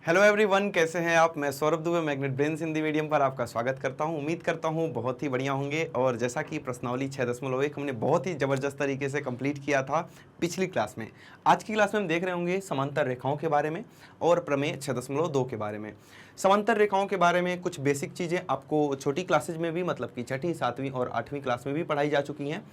Hello everyone, कैसे हैं आप। मैं Saurabh Dubey magnet brains Hindi medium पर आपका स्वागत करता हूं। उम्मीद करता हूं बहुत ही बढ़िया होंगे। और जैसा कि प्रश्नावली 6.1 हमने बहुत ही ज़बरदस्त तरीके से कंप्लीट किया था पिछली क्लास में, आज की क्लास में हम देख रहे होंगे समांतर रेखाओं के बारे में और प्रमेय 6.2 के बारे में। समांतर रेखाओं के बारे में कुछ बेसिक चीज़ें आपको छोटी क्लासेज में भी, मतलब कि छठी, 7वीं और 8वीं क्लास में भी पढ़ाई जा चुकी हैं।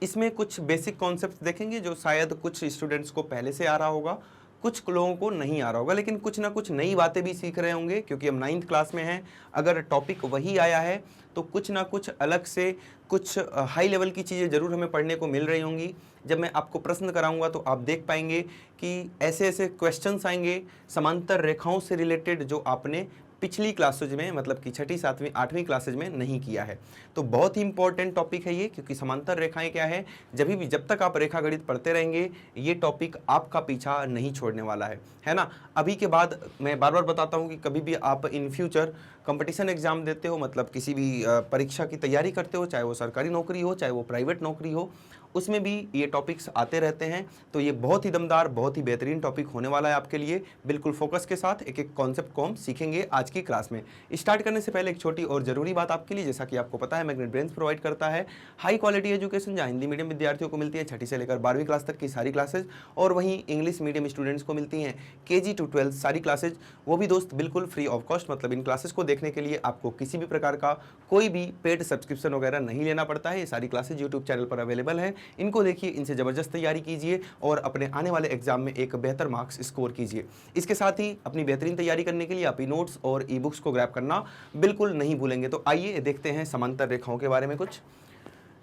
इसमें कुछ बेसिक कॉन्सेप्ट देखेंगे जो शायद कुछ स्टूडेंट्स को पहले से आ रहा होगा, कुछ लोगों को नहीं आ रहा होगा, लेकिन कुछ ना कुछ नई बातें भी सीख रहे होंगे क्योंकि हम 9th क्लास में हैं। अगर टॉपिक वही आया है तो कुछ ना कुछ अलग से, कुछ हाई लेवल की चीज़ें ज़रूर हमें पढ़ने को मिल रही होंगी। जब मैं आपको प्रश्न कराऊंगा तो आप देख पाएंगे कि ऐसे ऐसे क्वेश्चंस आएंगे समांतर रेखाओं से रिलेटेड जो आपने पिछली क्लासेज में, मतलब कि छठी, 7वीं, 8वीं क्लासेज में नहीं किया है। तो बहुत ही इंपॉर्टेंट टॉपिक है ये, क्योंकि समांतर रेखाएं क्या है, जब तक आप रेखा गणित पढ़ते रहेंगे ये टॉपिक आपका पीछा नहीं छोड़ने वाला है ना। अभी के बाद मैं बार बार बताता हूँ कि कभी भी आप इन फ्यूचर कंपटीशन एग्जाम देते हो, मतलब किसी भी परीक्षा की तैयारी करते हो, चाहे वो सरकारी नौकरी हो चाहे वो प्राइवेट नौकरी हो, उसमें भी ये टॉपिक्स आते रहते हैं। तो ये बहुत ही दमदार, बहुत ही बेहतरीन टॉपिक होने वाला है आपके लिए। बिल्कुल फोकस के साथ एक एक कॉन्सेप्ट को हम सीखेंगे आज की क्लास में। स्टार्ट करने से पहले एक छोटी और ज़रूरी बात आपके लिए, जैसा कि आपको पता है मैग्नेट ब्रेन्स प्रोवाइड करता है हाई क्वालिटी एजुकेशन, जहाँ हिंदी मीडियम विद्यार्थियों को मिलती है छठी से लेकर 12वीं क्लास तक की सारी क्लासेज, और वहीं इंग्लिश मीडियम स्टूडेंट्स को मिलती हैं KG to 12 सारी क्लासेज, वो भी दोस्त बिल्कुल फ्री ऑफ कॉस्ट। मतलब इन क्लासेस को देखने के लिए आपको किसी भी प्रकार का कोई भी पेड सब्सक्रिप्शन वगैरह नहीं लेना पड़ता है। ये सारी क्लासेज यूट्यूब चैनल पर अवेलेबल है। इनको देखिए, इनसे ज़बरदस्त तैयारी कीजिए और अपने आने वाले एग्जाम में एक बेहतर मार्क्स स्कोर कीजिए। इसके साथ ही अपनी बेहतरीन तैयारी करने के लिए आप ई नोट्स और ई बुक्स को ग्रैब करना बिल्कुल नहीं भूलेंगे। तो आइए देखते हैं समांतर रेखाओं के बारे में कुछ।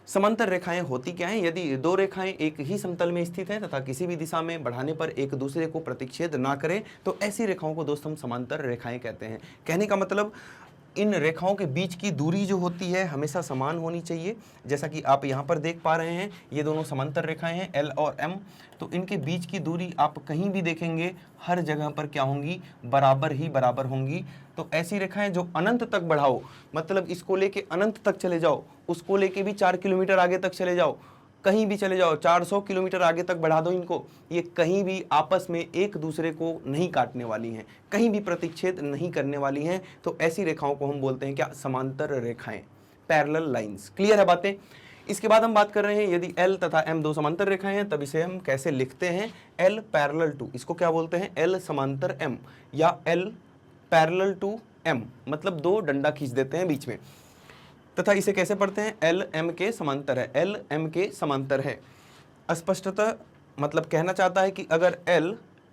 समांतर रेखाएं होती क्या हैं? यदि दो रेखाएं एक ही समतल में स्थित हैं तथा किसी भी दिशा में बढ़ाने पर एक दूसरे को प्रतिच्छेद ना करें तो ऐसी रेखाओं को दोस्त हम समांतर रेखाएं कहते हैं। कहने का मतलब, इन रेखाओं के बीच की दूरी जो होती है हमेशा समान होनी चाहिए। जैसा कि आप यहाँ पर देख पा रहे हैं, ये दोनों समांतर रेखाएं हैं L और M। तो इनके बीच की दूरी आप कहीं भी देखेंगे हर जगह पर क्या होंगी, बराबर ही बराबर होंगी। तो ऐसी रेखाएं जो अनंत तक बढ़ाओ, मतलब इसको लेके अनंत तक चले जाओ, उसको लेके भी 4 किलोमीटर आगे तक चले जाओ, कहीं भी चले जाओ, 400 किलोमीटर आगे तक बढ़ा दो इनको, ये कहीं भी आपस में एक दूसरे को नहीं काटने वाली हैं, कहीं भी प्रतिच्छेद नहीं करने वाली हैं। तो ऐसी रेखाओं को हम बोलते हैं क्या, समांतर रेखाएं, पैरेलल लाइंस। क्लियर है बातें? इसके बाद हम बात कर रहे हैं, यदि L तथा M दो समांतर रेखाएं हैं तब इसे हम कैसे लिखते हैं, L पैरेलल टू, इसको क्या बोलते हैं, L समांतर M या L पैरेलल टू M, मतलब दो डंडा खींच देते हैं बीच में। तथा इसे कैसे पढ़ते हैं, L M के समांतर है, L M के समांतर है। स्पष्टतः मतलब कहना चाहता है कि अगर L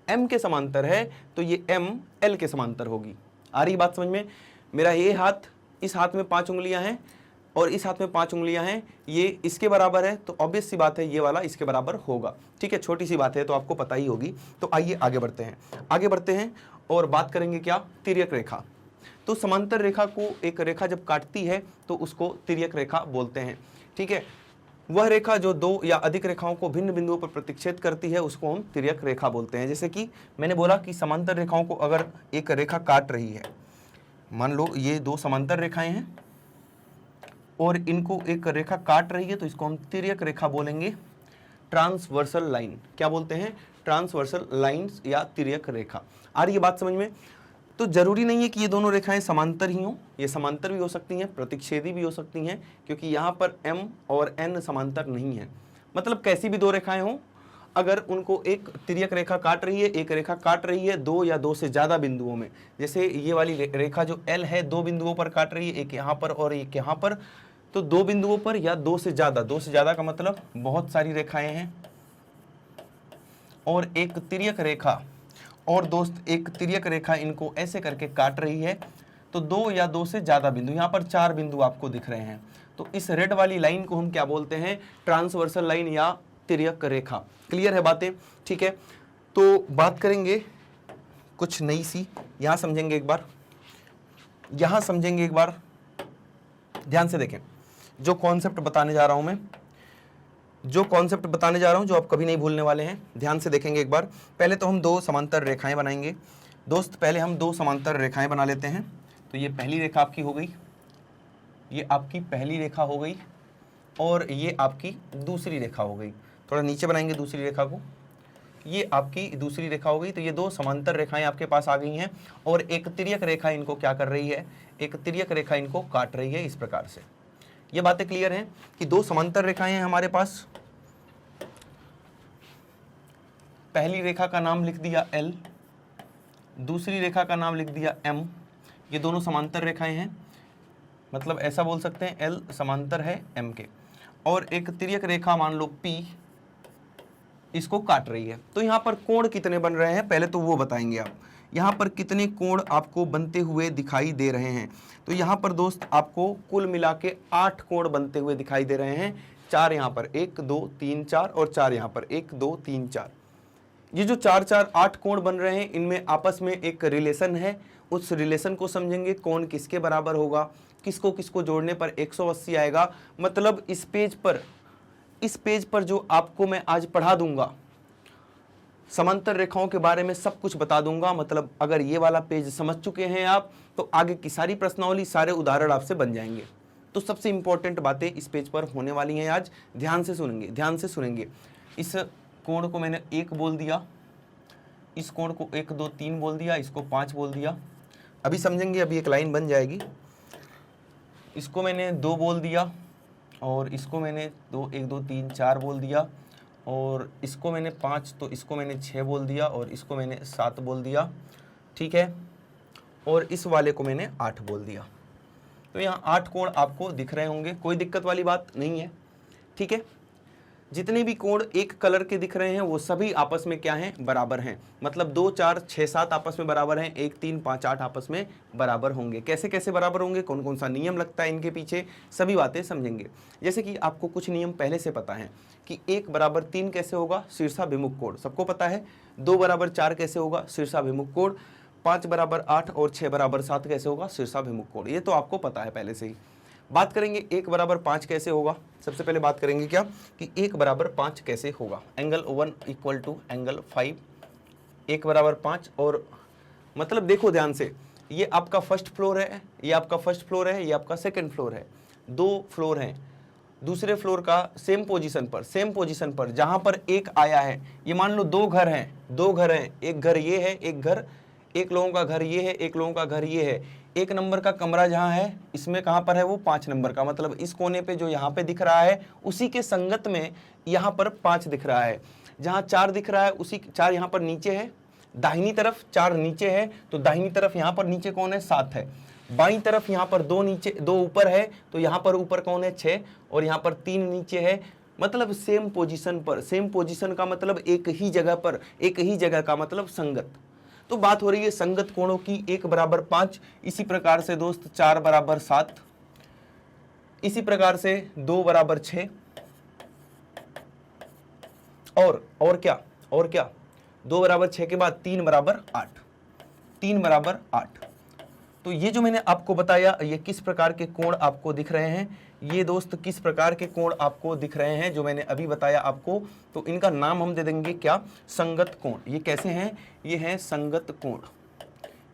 M के समांतर है तो ये M L के समांतर होगी। आ रही बात समझ में? मेरा ये हाथ, इस हाथ में 5 उंगलियां हैं और इस हाथ में 5 उंगलियां हैं, ये इसके बराबर है, तो ऑब्वियस सी बात है ये वाला इसके बराबर होगा। ठीक है, छोटी सी बात है तो आपको पता ही होगी। तो आइए आगे बढ़ते हैं और बात करेंगे क्या, तिर्यक रेखा। तो समांतर रेखा को एक रेखा जब काटती है तो उसको तिर्यक रेखा बोलते हैं। ठीक है, वह रेखा जो दो या अधिक रेखाओं को भिन्न बिंदुओं पर प्रतिच्छेद करती है उसको हम तिर्यक रेखा बोलते हैं। जैसे कि मैंने बोला कि समांतर रेखाओं को अगर एक रेखा काट रही है, मान लो ये दो समांतर रेखाएं हैं और इनको एक रेखा काट रही है, तो इसको हम तिर्यक रेखा बोलेंगे, ट्रांसवर्सल लाइन। क्या बोलते हैं, ट्रांसवर्सल लाइन्स या तिर्यक रेखा। आ रही है बात समझ में? तो जरूरी नहीं है कि ये दोनों रेखाएं समांतर ही हों, ये समांतर भी हो सकती हैं, प्रतिच्छेदी भी हो सकती हैं, क्योंकि यहाँ पर M और N समांतर नहीं है। मतलब कैसी भी दो रेखाएं हों, अगर उनको एक तिर्यक रेखा काट रही है, एक रेखा काट रही है दो या दो से ज़्यादा बिंदुओं में, जैसे ये वाली रेखा जो L है दो बिंदुओं पर काट रही है, एक यहाँ पर और एक यहाँ पर, तो दो बिंदुओं पर या दो से ज़्यादा का मतलब बहुत सारी रेखाएं हैं, और एक तिर्यक रेखा, और दोस्त एक तिर्यक रेखा इनको ऐसे करके काट रही है, तो दो या दो से ज़्यादा बिंदु, यहाँ पर 4 बिंदु आपको दिख रहे हैं, तो इस रेड वाली लाइन को हम क्या बोलते हैं, ट्रांसवर्सल लाइन या तिर्यक रेखा। क्लियर है बातें? ठीक है, तो बात करेंगे कुछ नई सी, यहाँ समझेंगे एक बार, ध्यान से देखें जो कॉन्सेप्ट बताने जा रहा हूँ मैं, जो आप कभी नहीं भूलने वाले हैं, ध्यान से देखेंगे एक बार। पहले तो हम दो समांतर रेखाएं बनाएंगे दोस्त, पहले हम दो समांतर रेखाएं बना लेते हैं। तो ये पहली रेखा आपकी हो गई, ये आपकी पहली रेखा हो गई, और ये आपकी दूसरी रेखा हो गई। थोड़ा नीचे बनाएंगे दूसरी रेखा को, ये आपकी दूसरी रेखा हो गई। तो ये दो समांतर रेखाएं आपके पास आ गई हैं और एक तिर्यक रेखा इनको क्या कर रही है, एक तिर्यक रेखा इनको काट रही है इस प्रकार से। ये बातें क्लियर हैं कि दो समांतर रेखाएं हैं हमारे पास। पहली रेखा का नाम लिख दिया L, दूसरी रेखा का नाम लिख दिया M। ये दोनों समांतर रेखाएं हैं, मतलब ऐसा बोल सकते हैं L समांतर है M के, और एक तिर्यक रेखा मान लो P इसको काट रही है। तो यहाँ पर कोण कितने बन रहे हैं पहले तो वो बताएंगे आप। यहाँ पर कितने कोण आपको बनते हुए दिखाई दे रहे हैं, तो यहाँ पर दोस्त आपको कुल मिला के 8 कोण बनते हुए दिखाई दे रहे हैं। 4 यहाँ पर, 1 2 3 4, और 4 यहाँ पर, 1 2 3 4। ये जो 4 4 8 कोण बन रहे हैं इनमें आपस में एक रिलेशन है। उस रिलेशन को समझेंगे, कोण किसके बराबर होगा, किसको किसको जोड़ने पर 180 आएगा। मतलब इस पेज पर जो आपको मैं आज पढ़ा दूंगा, समांतर रेखाओं के बारे में सब कुछ बता दूंगा। मतलब अगर ये वाला पेज समझ चुके हैं आप तो आगे की सारी प्रश्नावली, सारे उदाहरण आपसे बन जाएंगे। तो सबसे इंपॉर्टेंट बातें इस पेज पर होने वाली हैं आज, ध्यान से सुनेंगे, ध्यान से सुनेंगे। इस कोण को मैंने 1 बोल दिया, इस कोण को 1 2 3 बोल दिया, इसको 5 बोल दिया। अभी समझेंगे, अभी एक लाइन बन जाएगी। इसको मैंने 2 बोल दिया, और इसको मैंने 1 2 3 4 बोल दिया, और इसको मैंने 5, तो इसको मैंने 6 बोल दिया, और इसको मैंने 7 बोल दिया, ठीक है। और इस वाले को मैंने 8 बोल दिया। तो यहाँ 8 कोण आपको दिख रहे होंगे, कोई दिक्कत वाली बात नहीं है, ठीक है। जितने भी कोण एक कलर के दिख रहे हैं वो सभी आपस में क्या हैं, बराबर हैं। मतलब 2 4 6 7 आपस में बराबर हैं, 1 3 5 8 आपस में बराबर होंगे। कैसे कैसे बराबर होंगे, कौन कौन सा नियम लगता है इनके पीछे, सभी बातें समझेंगे। जैसे कि आपको कुछ नियम पहले से पता है कि 1 बराबर 3 कैसे होगा, शीर्षाभिमुख कोण सबको पता है। 2 बराबर 4 कैसे होगा, शीर्षाभिमुख कोण। 5 बराबर 8 और 6 बराबर 7 कैसे होगा, शीर्षाभिमुख कोण। ये तो आपको पता है पहले से ही। बात करेंगे 1 बराबर 5 कैसे होगा। सबसे पहले बात करेंगे क्या कि 1 बराबर 5 कैसे होगा। एंगल 1 इक्वल टू एंगल 5, 1 बराबर 5। और मतलब देखो ध्यान से, ये आपका फर्स्ट फ्लोर है, ये आपका फर्स्ट फ्लोर है, ये आपका सेकंड फ्लोर है, 2 फ्लोर हैं। दूसरे फ्लोर का सेम पोजीशन पर जहां पर 1 आया है, ये मान लो 2 घर हैं, 2 घर हैं, एक घर ये है, एक घर, एक लोगों का घर ये है, एक लोगों का घर ये है। 1 नंबर का कमरा जहां है इसमें कहां पर है, वो 5 नंबर का। मतलब इस कोने पे जो यहाँ पे दिख रहा है उसी के संगत में यहाँ पर 5 दिख रहा है। जहां 4 दिख रहा है उसी 4 यहाँ पर नीचे है, दाहिनी तरफ 4 नीचे है, तो दाहिनी तरफ यहाँ पर नीचे कौन है, 7 है। बाईं तरफ यहाँ पर 2 नीचे 2 ऊपर है, तो यहाँ पर ऊपर कौन है, 6, और यहाँ पर 3 नीचे है। मतलब सेम पोजीशन पर, सेम पोजीशन का मतलब एक ही जगह पर, एक ही जगह का मतलब संगत। तो बात हो रही है संगत कोणों की। 1 बराबर 5, इसी प्रकार से दोस्त 4 बराबर 7, इसी प्रकार से 2 बराबर 6, और क्या 2 बराबर 6 के बाद 3 बराबर 8, 3 बराबर 8। तो ये जो मैंने आपको बताया, ये किस प्रकार के कोण आपको दिख रहे हैं, ये दोस्त किस प्रकार के कोण आपको दिख रहे हैं जो मैंने अभी बताया आपको। तो इनका नाम हम दे देंगे क्या, संगत कोण। ये कैसे हैं, ये हैं संगत कोण।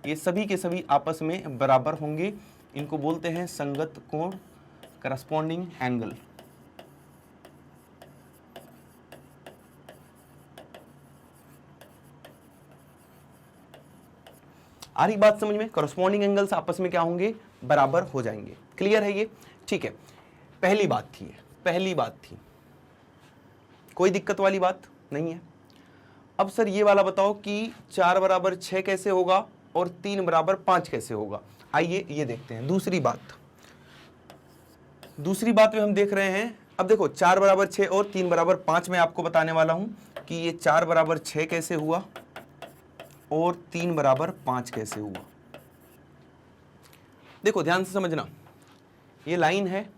ये सभी के सभी आपस में बराबर होंगे, इनको बोलते हैं संगत कोण, करस्पॉन्डिंग एंगल। आ रही बात समझ में, करस्पॉन्डिंग एंगल्स आपस में क्या होंगे, बराबर हो जाएंगे। क्लियर है ये, ठीक है। पहली बात थी, कोई दिक्कत वाली बात नहीं है। अब सर ये वाला बताओ कि 4 बराबर 6 कैसे होगा और 3 बराबर 5 कैसे होगा। आइए ये देखते हैं। दूसरी बात में हम देख रहे हैं, अब देखो 4 बराबर 6 और 3 बराबर 5 मैं आपको बताने वाला हूं कि ये 4 बराबर 6 कैसे हुआ और 3 बराबर 5 कैसे हुआ। देखो ध्यान से समझना, ये लाइन है,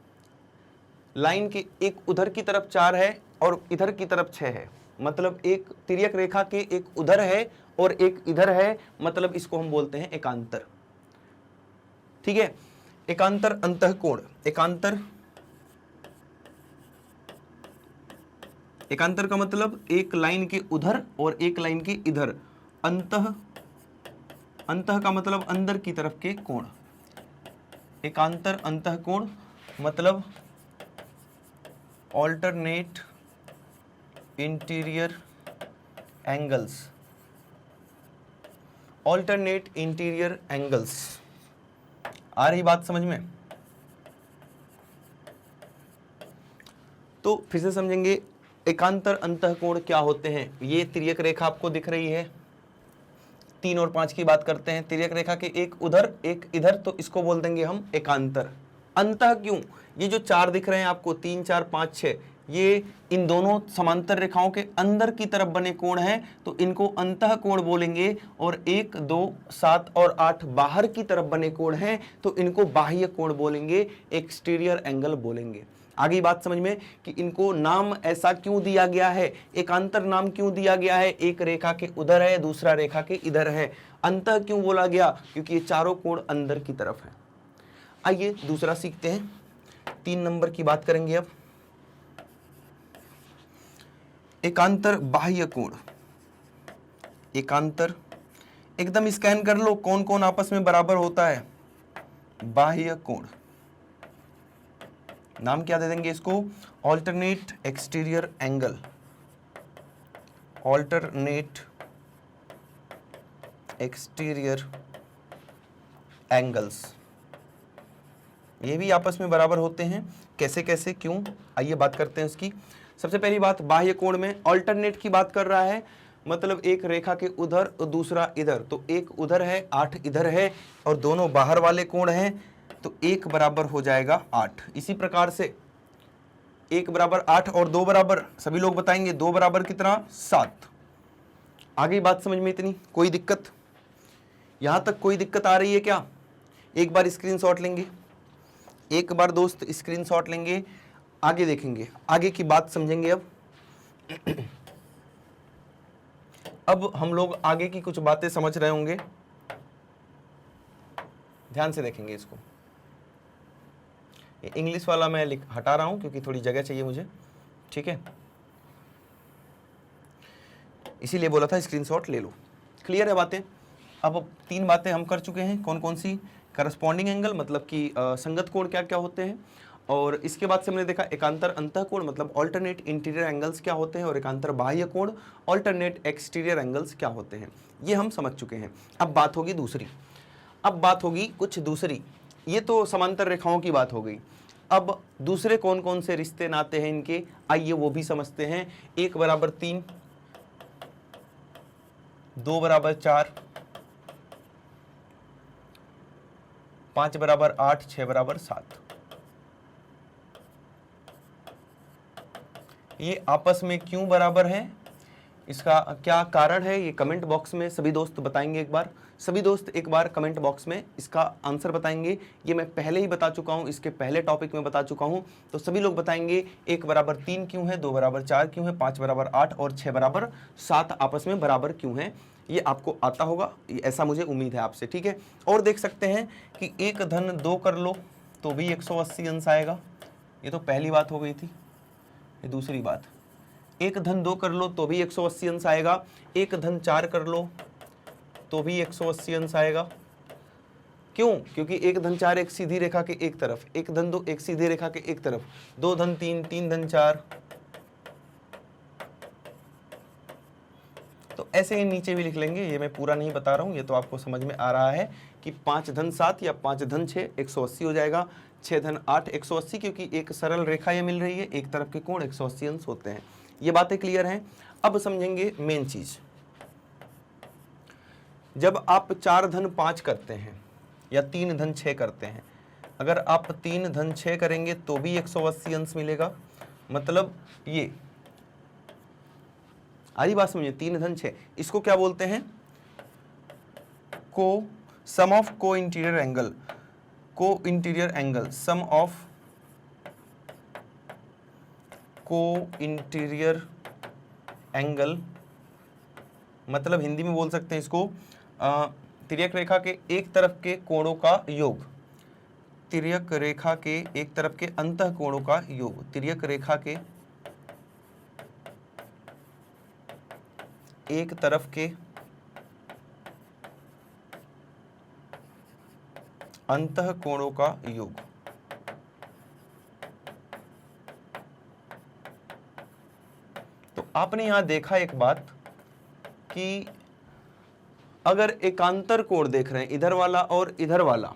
लाइन के एक उधर की तरफ 4 है और इधर की तरफ 6 है। मतलब एक तिर्यक रेखा के एक उधर है और एक इधर है, मतलब इसको हम बोलते हैं एकांतर। ठीक है, एकांतर अंतःकोण। एकांतर का मतलब एक लाइन के उधर और एक लाइन के इधर। अंतः का मतलब अंदर की तरफ के कोण। एकांतर अंतःकोण मतलब alternate interior angles, alternate interior angles. आ रही बात समझ में? तो फिर से समझेंगे, एकांतर अंतःकोण क्या होते हैं। ये तिर्यक रेखा आपको दिख रही है, 3 और 5 की बात करते हैं, तिर्यक रेखा के एक उधर एक इधर, तो इसको बोल देंगे हम एकांतर। अंतः क्यों? ये जो 4 दिख रहे हैं आपको, 3 4 5 6, ये इन दोनों समांतर रेखाओं के अंदर की तरफ बने कोण हैं, तो इनको अंतः कोण बोलेंगे। और 1 2 7 और 8 बाहर की तरफ बने कोण हैं, तो इनको बाह्य कोण बोलेंगे, एक्सटीरियर एंगल बोलेंगे। आगे बात समझ में कि इनको नाम ऐसा क्यों दिया गया है, एकांतर नाम क्यों दिया गया है, एक रेखा के उधर है, दूसरा रेखा के इधर है। अंतः क्यों बोला गया? क्योंकि ये चारों कोण अंदर की तरफ है। आइए दूसरा सीखते हैं, 3 नंबर की बात करेंगे अब। एकांतर बाह्य कोण। एकांतर एकदम स्कैन कर लो, कौन कौन आपस में बराबर होता है। बाह्य कोण, नाम क्या दे देंगे इसको? Alternate exterior angle. Alternate exterior angles, ये भी आपस में बराबर होते हैं। कैसे कैसे क्यों, आइए बात करते हैं उसकी। सबसे पहली बात, बाह्य कोण में ऑल्टरनेट की बात कर रहा है, मतलब एक रेखा के उधर और दूसरा इधर, तो एक उधर है 8 इधर है, और दोनों बाहर वाले कोण हैं, तो 1 बराबर हो जाएगा 8। इसी प्रकार से 1 बराबर 8 और 2 बराबर, सभी लोग बताएंगे 2 बराबर कितना? 7। आगे बात समझ में इतनी, कोई दिक्कत? यहां तक कोई दिक्कत आ रही है क्या? एक बार स्क्रीनशॉट लेंगे, एक बार दोस्त स्क्रीनशॉट लेंगे, आगे देखेंगे, आगे की बात समझेंगे। अब हम लोग आगे की कुछ बातें समझ रहे होंगे, ध्यान से देखेंगे इसको। इंग्लिश वाला मैं हटा रहा हूं क्योंकि थोड़ी जगह चाहिए मुझे, ठीक है, इसीलिए बोला था स्क्रीनशॉट ले लो। क्लियर है बातें? अब 3 बातें हम कर चुके हैं, कौन कौन सी? करस्पॉन्डिंग एंगल, मतलब कि संगत कोण क्या क्या होते हैं, और इसके बाद से हमने देखा एकांतर अंतःकोण मतलब ऑल्टरनेट इंटीरियर एंगल्स क्या होते हैं, और एकांतर बाह्य कोण ऑल्टरनेट एक्सटीरियर एंगल्स क्या होते हैं, ये हम समझ चुके हैं। अब बात होगी दूसरी, अब बात होगी कुछ दूसरी। ये तो समांतर रेखाओं की बात हो गई। अब दूसरे कौन कौन से रिश्ते नाते हैं इनके, आइए वो भी समझते हैं। 1 बराबर 3, 2 बराबर 4, 5 बराबर 8, 6 बराबर 7। ये आपस में क्यों बराबर है, इसका क्या कारण है, ये कमेंट बॉक्स में सभी दोस्त बताएंगे। एक बार सभी दोस्त एक बार कमेंट बॉक्स में इसका आंसर बताएंगे। ये मैं पहले ही बता चुका हूँ, इसके पहले टॉपिक में बता चुका हूँ, तो सभी लोग बताएंगे 1 बराबर 3 क्यों है, 2 बराबर 4 क्यों है, 5 बराबर 8 और 6 बराबर 7 आपस में बराबर क्यों है। ये आपको आता होगा, ऐसा मुझे उम्मीद है आपसे, ठीक है। और देख सकते हैं कि 1 धन 2 कर लो तो भी 180 अंश आएगा, ये तो पहली बात हो गई थी। ये दूसरी बात, 1 धन 2 कर लो तो भी 180 अंश आएगा, 1 धन 4 कर लो तो भी 180 अंश आएगा। क्यों? क्योंकि 1 धन 4 एक सीधी रेखा के एक तरफ, 1 धन 2 एक सीधी रेखा के एक तरफ, 2 धन 3, 3 धन 4, तो ऐसे ही नीचे भी लिख लेंगे। ये मैं पूरा नहीं बता रहा हूँ, ये तो आपको समझ में आ रहा है कि 5 धन 7 या 5 धन 6 180 हो जाएगा, 6 धन 8 180, क्योंकि एक सरल रेखा ये मिल रही है, एक तरफ के कोण 180 अंश होते हैं। ये बातें क्लियर हैं। अब समझेंगे मेन चीज, जब आप 4 धन 5 करते हैं या 3 धन 6 करते हैं, अगर आप 3 धन 6 करेंगे तो भी 180 अंश मिलेगा। मतलब ये आरी बात समझिए, 3 धन 6, इसको क्या बोलते हैं? को सम ऑफ को इंटीरियर एंगल, को इंटीरियर एंगल, सम ऑफ को इंटीरियर एंगल, मतलब हिंदी में बोल सकते हैं इसको तिर्यक रेखा के एक तरफ के कोणों का योग, तिर्यक रेखा के एक तरफ के अंतः कोणों का योग, तिर्यक रेखा के एक तरफ के अंतः कोणों का योग। तो आपने यहां देखा एक बात कि अगर एकांतर कोण देख रहे हैं इधर वाला और इधर वाला,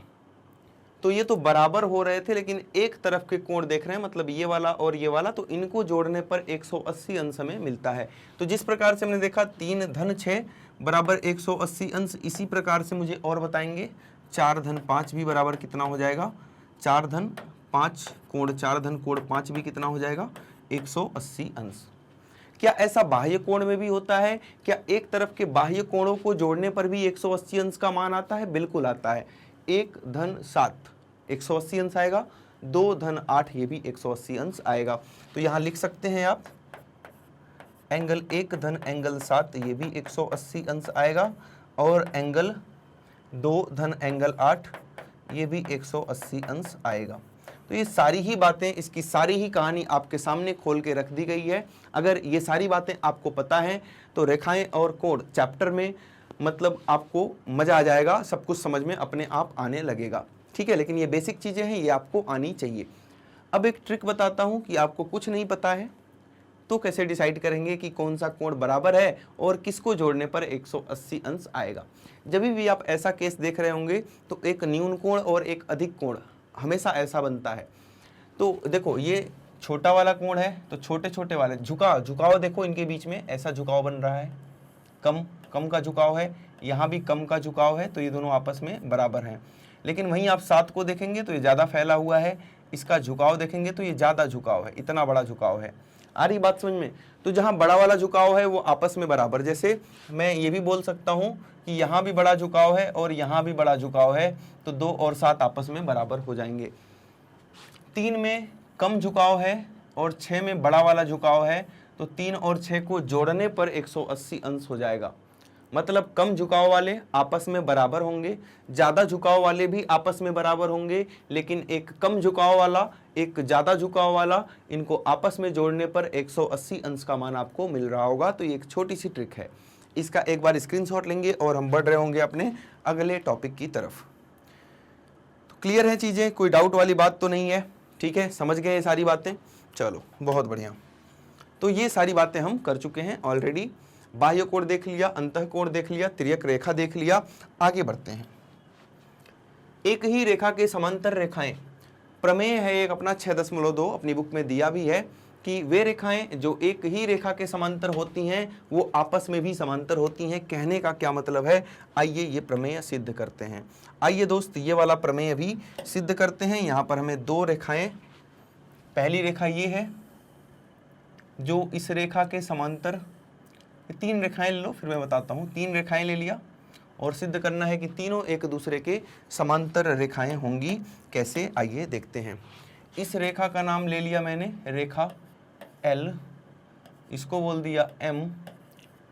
तो ये तो बराबर हो रहे थे, लेकिन एक तरफ के कोण देख रहे हैं, मतलब ये वाला और ये वाला, तो इनको जोड़ने पर 180 अंश हमें मिलता है। तो जिस प्रकार से हमने देखा 3 धन 6 बराबर 180 अंश, इसी प्रकार से मुझे और बताएंगे 4 धन 5 भी बराबर कितना हो जाएगा, 4 धन 5 कोण 4 धन कोण 5 भी कितना हो जाएगा, 180 अंश। क्या ऐसा बाह्य कोण में भी होता है? क्या एक तरफ के बाह्य कोणों को जोड़ने पर भी 180 अंश का मान आता है? बिल्कुल आता है। 1 धन 7 180 अंश आएगा, 2 धन 8 ये भी 180 अंश आएगा। तो यहाँ लिख सकते हैं आप एंगल 1 धन एंगल 7 ये भी 180 अंश आएगा, और एंगल 2 धन एंगल 8 ये भी 180 अंश आएगा। तो ये सारी ही बातें, इसकी सारी ही कहानी आपके सामने खोल के रख दी गई है। अगर ये सारी बातें आपको पता हैं तो रेखाएं और कोण चैप्टर में मतलब आपको मजा आ जाएगा, सब कुछ समझ में अपने आप आने लगेगा, ठीक है। लेकिन ये बेसिक चीजें हैं, ये आपको आनी चाहिए। अब एक ट्रिक बताता हूं कि आपको कुछ नहीं पता है तो कैसे डिसाइड करेंगे कि कौन सा कोण बराबर है और किसको जोड़ने पर 180 अंश आएगा। जब भी आप ऐसा केस देख रहे होंगे तो एक न्यून कोण और एक अधिक कोण हमेशा ऐसा बनता है। तो देखो ये छोटा वाला कोण है, तो छोटे छोटे वाले झुकाव देखो, इनके बीच में ऐसा झुकाव बन रहा है, कम का झुकाव है, यहाँ भी कम का झुकाव है, तो ये दोनों आपस में बराबर हैं। लेकिन वहीं आप 7 को देखेंगे तो ये ज़्यादा फैला हुआ है, इसका झुकाव देखेंगे तो ये ज़्यादा झुकाव है, इतना बड़ा झुकाव है। आ रही बात समझ में? तो जहाँ बड़ा वाला झुकाव है वो आपस में बराबर, जैसे मैं ये भी बोल सकता हूँ कि यहाँ भी बड़ा झुकाव है और यहाँ भी बड़ा झुकाव है, तो 2 और 7 आपस में बराबर हो जाएंगे। 3 में कम झुकाव है और 6 में बड़ा वाला झुकाव है, तो 3 और 6 को जोड़ने पर 180 अंश हो जाएगा। मतलब कम झुकाव वाले आपस में बराबर होंगे, ज़्यादा झुकाव वाले भी आपस में बराबर होंगे, लेकिन एक कम झुकाव वाला एक ज़्यादा झुकाव वाला, इनको आपस में जोड़ने पर 180 अंश का मान आपको मिल रहा होगा। तो ये एक छोटी सी ट्रिक है, इसका एक बार स्क्रीनशॉट लेंगे और हम बढ़ रहे होंगे अपने अगले टॉपिक की तरफ। तो क्लियर है चीज़ें, कोई डाउट वाली बात तो नहीं है? ठीक है, समझ गए ये सारी बातें? चलो बहुत बढ़िया। तो ये सारी बातें हम कर चुके हैं ऑलरेडी। बाह्य कोण देख लिया, अंतः कोण देख लिया, तिर्यक रेखा देख लिया। आगे बढ़ते हैं। एक ही रेखा के समांतर रेखाएं, प्रमेय है एक अपना 6.2 अपनी बुक में दिया भी है कि वे रेखाएं जो एक ही रेखा के समांतर होती हैं वो आपस में भी समांतर होती हैं। कहने का क्या मतलब है, आइए ये प्रमेय सिद्ध करते हैं। आइए दोस्त ये वाला प्रमेय भी सिद्ध करते हैं। यहाँ पर हमें 2 रेखाएं, पहली रेखा ये है जो इस रेखा के समांतर, 3 रेखाएं ले लो फिर मैं बताता हूँ। 3 रेखाएं ले लिया और सिद्ध करना है कि तीनों एक दूसरे के समांतर रेखाएं होंगी। कैसे, आइए देखते हैं। इस रेखा का नाम ले लिया मैंने रेखा L, इसको बोल दिया M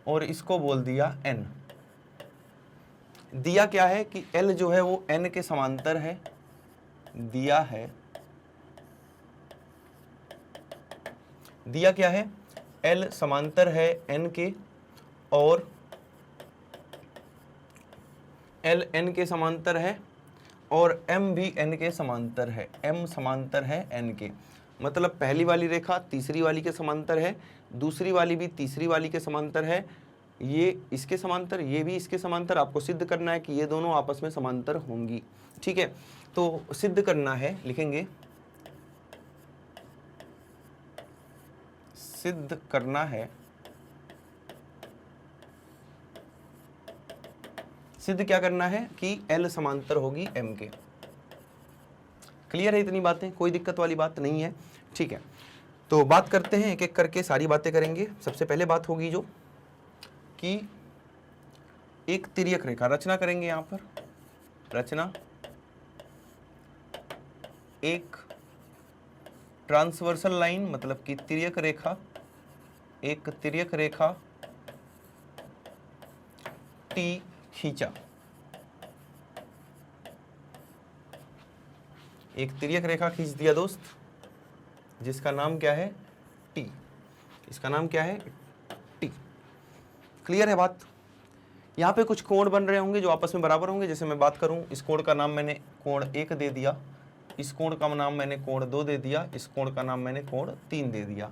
और इसको बोल दिया N। दिया क्या है कि L जो है वो N के समांतर है, दिया क्या है, L समांतर है N के और L N के समांतर है और M भी N के समांतर है, M समांतर है N के। मतलब पहली वाली रेखा तीसरी वाली के समांतर है, दूसरी वाली भी तीसरी वाली के समांतर है, ये इसके समांतर, ये भी इसके समांतर। आपको सिद्ध करना है कि ये दोनों आपस में समांतर होंगी। ठीक है, तो सिद्ध करना है, लिखेंगे सिद्ध करना है, सिद्ध क्या करना है कि L समांतर होगी M के। क्लियर है इतनी बातें, कोई दिक्कत वाली बात नहीं है। ठीक है, तो बात करते हैं, एक एक करके सारी बातें करेंगे। सबसे पहले बात होगी जो कि एक तिर्यक रेखा रचना करेंगे। यहाँ पर रचना एक ट्रांसवर्सल लाइन, मतलब कि तिर्यक रेखा, एक तिर्यक रेखा T खींचा। एक तिर्यक रेखा खींच दिया दोस्त, जिसका नाम क्या है T। इसका नाम क्या है T। क्लियर है बात? यहाँ पे कुछ कोण बन रहे होंगे जो आपस में बराबर होंगे। जैसे मैं बात करूँ, इस कोण का नाम मैंने कोण 1 दे दिया, इस कोण का नाम मैंने कोण 2 दे दिया, इस कोण का नाम मैंने कोण 3 दे दिया।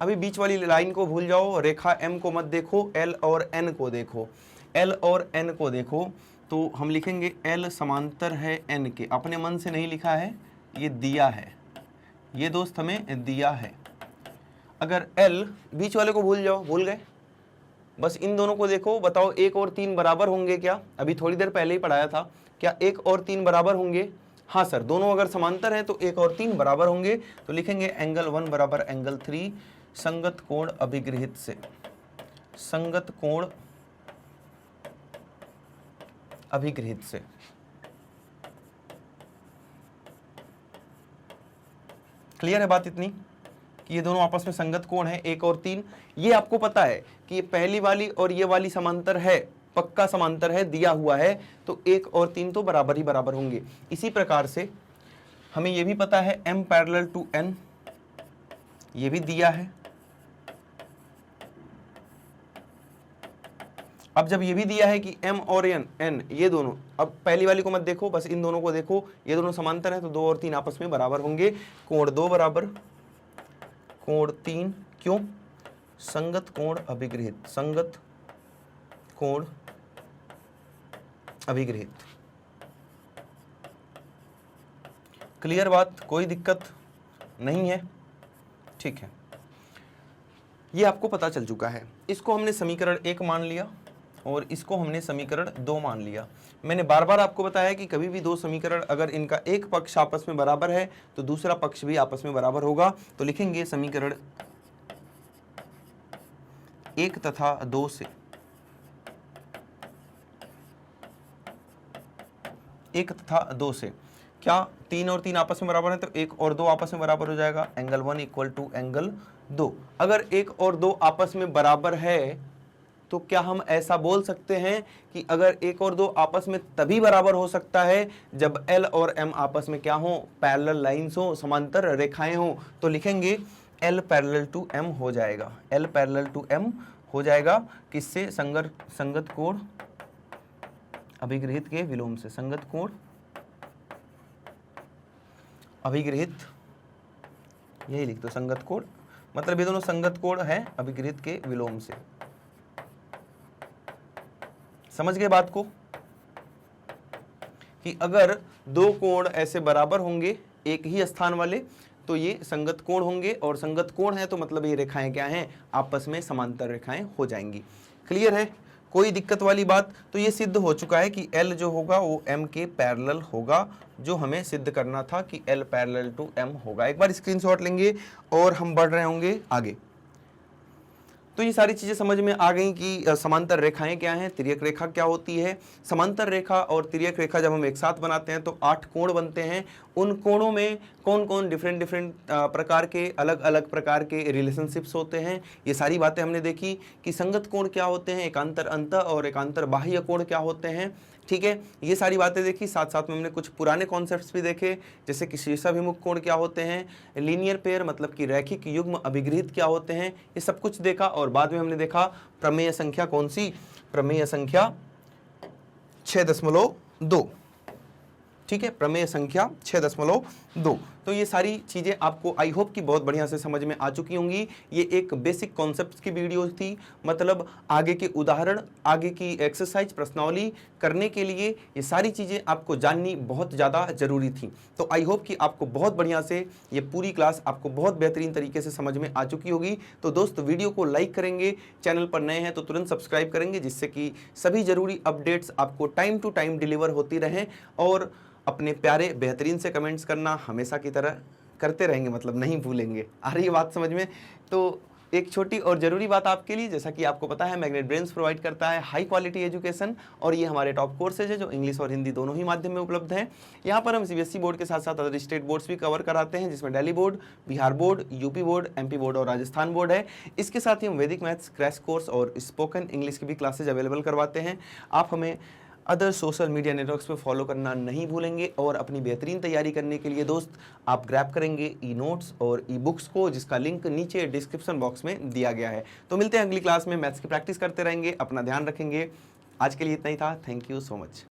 अभी बीच वाली लाइन को भूल जाओ, रेखा M को मत देखो, L और N को देखो। L और N को देखो तो हम लिखेंगे L समांतर है N के, अपने मन से नहीं लिखा है, ये दिया है, ये दोस्त हमें दिया है। अगर L, बीच वाले को भूल जाओ, भूल गए, बस इन दोनों को देखो, बताओ 1 और 3 बराबर होंगे क्या? अभी थोड़ी देर पहले ही पढ़ाया था, क्या 1 और 3 बराबर होंगे? हाँ सर, दोनों अगर समांतर हैं तो 1 और 3 बराबर होंगे। तो लिखेंगे एंगल 1 बराबर एंगल 3 संगत कोण अभिगृहित से, संगत कोण अभिगृहित से। क्लियर है बात इतनी कि ये दोनों आपस में संगत कोण है 1 और 3। ये आपको पता है कि ये पहली वाली और ये वाली समांतर है, पक्का समांतर है, दिया हुआ है, तो 1 और 3 तो बराबर ही बराबर होंगे। इसी प्रकार से हमें ये भी पता है M पैरेलल टू N, ये भी दिया है। अब जब ये भी दिया है कि M और N ये दोनों, अब पहली वाली को मत देखो, बस इन दोनों को देखो, ये दोनों समांतर हैं तो 2 और 3 आपस में बराबर होंगे। कोण 2 बराबर कोण 3, क्यों? संगत कोण अभिगृहित, संगत कोण अभिगृहित। क्लियर बात, कोई दिक्कत नहीं है? ठीक है, ये आपको पता चल चुका है। इसको हमने समीकरण 1 मान लिया और इसको हमने समीकरण 2 मान लिया। मैंने बार बार आपको बताया कि कभी भी दो समीकरण अगर इनका एक पक्ष आपस में बराबर है तो दूसरा पक्ष भी आपस में बराबर होगा। तो लिखेंगे समीकरण 1 तथा 2 से, 1 तथा 2 से क्या 3 और 3 आपस में बराबर है तो 1 और 2 आपस में बराबर हो जाएगा। Angle 1 equal to angle 2। अगर 1 और 2 आपस में बराबर है तो क्या हम ऐसा बोल सकते हैं कि अगर 1 और 2 आपस में तभी बराबर हो सकता है जब L और M आपस में क्या हो? पैरेलल लाइंस हो, समांतर रेखाएं हो। तो लिखेंगे L पैरेलल टू M हो जाएगा, L पैरेलल टू M हो जाएगा। किससे? संगत कोण अभिगृहित के विलोम से, संगत कोण अभिगृहित, यही लिख दो संगत कोण, मतलब ये दोनों संगत कोण है अभिगृहित के विलोम से। समझ गए बात को कि अगर दो कोण ऐसे बराबर होंगे एक ही स्थान वाले तो ये संगत कोण होंगे, और संगत कोण है तो मतलब ये रेखाएं क्या हैं? आपस में समांतर रेखाएं हो जाएंगी। क्लियर है? कोई दिक्कत वाली बात? तो ये सिद्ध हो चुका है कि L जो होगा वो M के पैरेलल होगा, जो हमें सिद्ध करना था कि L पैरेलल टू M होगा। एक बार स्क्रीनशॉट लेंगे और हम बढ़ रहे होंगे आगे। तो ये सारी चीजें समझ में आ गई कि समांतर रेखाएं क्या हैं, तिर्यक रेखा क्या होती है। समांतर रेखा और तिर्यक रेखा जब हम एक साथ बनाते हैं तो 8 कोण बनते हैं। उन कोणों में कौन कौन डिफरेंट प्रकार के, अलग अलग प्रकार के रिलेशनशिप्स होते हैं, ये सारी बातें हमने देखी कि संगत कोण क्या होते हैं, एकांतर अंत और एकांतर बाह्य कोण क्या होते हैं। ठीक है, ये सारी बातें देखी। साथ साथ में हमने कुछ पुराने कॉन्सेप्ट्स भी देखे, जैसे कि शीर्षाभिमुख कोण क्या होते हैं, लीनियर पेयर मतलब कि रैखिक युग्म अभिगृहित क्या होते हैं, ये सब कुछ देखा। और बाद में हमने देखा प्रमेय संख्या कौन सी? प्रमेय संख्या 6.2। ठीक है, प्रमेय संख्या 6.2। तो ये सारी चीज़ें आपको आई होप कि बहुत बढ़िया से समझ में आ चुकी होंगी। ये एक बेसिक कॉन्सेप्ट्स की वीडियो थी, मतलब आगे के उदाहरण, आगे की एक्सरसाइज, प्रश्नावली करने के लिए ये सारी चीज़ें आपको जाननी बहुत ज़्यादा ज़रूरी थी। तो आई होप कि आपको बहुत बढ़िया से ये पूरी क्लास आपको बहुत बेहतरीन तरीके से समझ में आ चुकी होगी। तो दोस्त वीडियो को लाइक करेंगे, चैनल पर नए हैं तो तुरंत सब्सक्राइब करेंगे, जिससे कि सभी ज़रूरी अपडेट्स आपको टाइम टू टाइम डिलीवर होती रहें। और अपने प्यारे बेहतरीन से कमेंट्स करना हमेशा की तरह करते रहेंगे, मतलब नहीं भूलेंगे। आ रही है बात समझ में? तो एक छोटी और ज़रूरी बात आपके लिए, जैसा कि आपको पता है मैग्नेट ब्रेन्स प्रोवाइड करता है हाई क्वालिटी एजुकेशन, और ये हमारे टॉप कोर्सेज है जो इंग्लिश और हिंदी दोनों ही माध्यम में उपलब्ध हैं। यहाँ पर हम CBSE बोर्ड के साथ साथ अदर स्टेट बोर्ड्स भी कवर कराते हैं, जिसमें Delhi board, Bihar board, UP board, MP board और राजस्थान बोर्ड है। इसके साथ ही हम वैदिक मैथ्स क्रैश कोर्स और स्पोकन इंग्लिश की भी क्लासेज अवेलेबल करवाते हैं। आप हमें अदर सोशल मीडिया नेटवर्क्स पे फॉलो करना नहीं भूलेंगे। और अपनी बेहतरीन तैयारी करने के लिए दोस्त आप ग्रैब करेंगे ई नोट्स और ई बुक्स को, जिसका लिंक नीचे डिस्क्रिप्शन बॉक्स में दिया गया है। तो मिलते हैं अगली क्लास में, मैथ्स की प्रैक्टिस करते रहेंगे, अपना ध्यान रखेंगे। आज के लिए इतना ही था। Thank you so much.